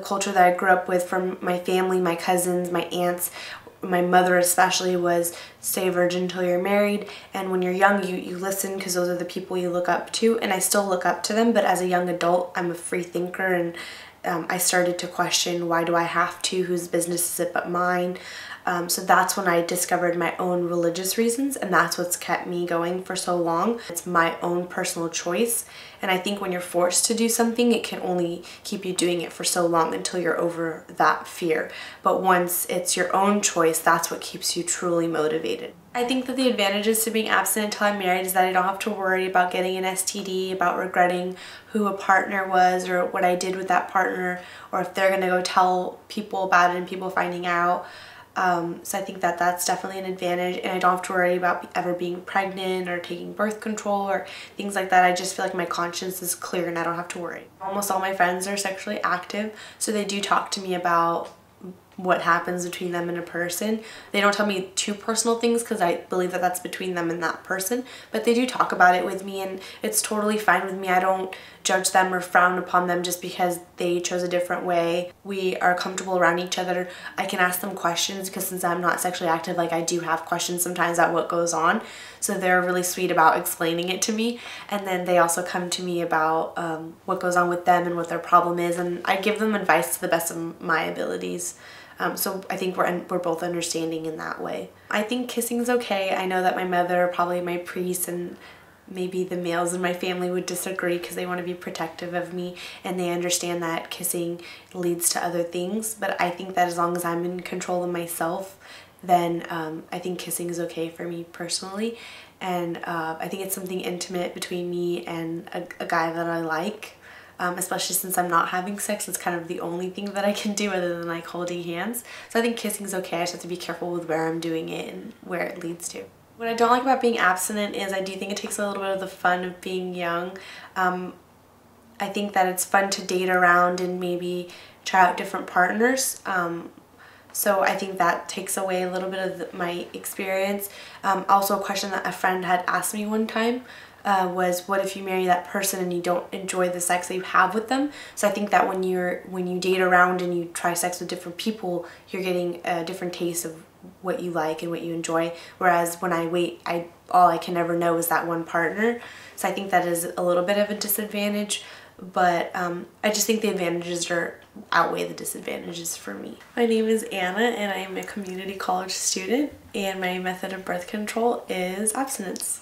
culture that I grew up with from my family, my cousins, my aunts, my mother especially, was stay a virgin until you're married. And when you're young, you listen because those are the people you look up to, and I still look up to them. But as a young adult, I'm a free thinker, and I started to question, why do I have to? Whose business is it but mine? So that's when I discovered my own religious reasons, and that's what's kept me going for so long. It's my own personal choice, and I think when you're forced to do something, it can only keep you doing it for so long until you're over that fear. But once it's your own choice, that's what keeps you truly motivated. I think that the advantages to being abstinent until I'm married is that I don't have to worry about getting an STD, about regretting who a partner was or what I did with that partner, or if they're gonna go tell people about it and people finding out. So I think that that's definitely an advantage, and I don't have to worry about ever being pregnant or taking birth control or things like that. I just feel like my conscience is clear and I don't have to worry. Almost all my friends are sexually active, so they do talk to me about what happens between them and a person. They don't tell me too personal things because I believe that that's between them and that person, but they do talk about it with me, and it's totally fine with me. I don't judge them or frown upon them just because they chose a different way. We are comfortable around each other. I can ask them questions because since I'm not sexually active, like, I do have questions sometimes about what goes on, so they're really sweet about explaining it to me. And then they also come to me about what goes on with them and what their problem is, and I give them advice to the best of my abilities. So I think we're both understanding in that way. I think kissing's okay. I know that my mother, probably my priest, and maybe the males in my family would disagree because they want to be protective of me and they understand that kissing leads to other things. But I think that as long as I'm in control of myself, then I think kissing is okay for me personally. And I think it's something intimate between me and a guy that I like. Especially since I'm not having sex, it's kind of the only thing that I can do other than like holding hands. So I think kissing's okay. I just have to be careful with where I'm doing it and where it leads to. What I don't like about being abstinent is I do think it takes a little bit of the fun of being young. I think that it's fun to date around and maybe try out different partners. So I think that takes away a little bit of my experience. Also, a question that a friend had asked me one time was, what if you marry that person and you don't enjoy the sex that you have with them? So I think that when you date around and you try sex with different people, you're getting a different taste of what you like and what you enjoy. Whereas when I wait, all I can ever know is that one partner. So I think that is a little bit of a disadvantage. But I just think the advantages outweigh the disadvantages for me. My name is Anna and I'm a community college student, and my method of birth control is abstinence.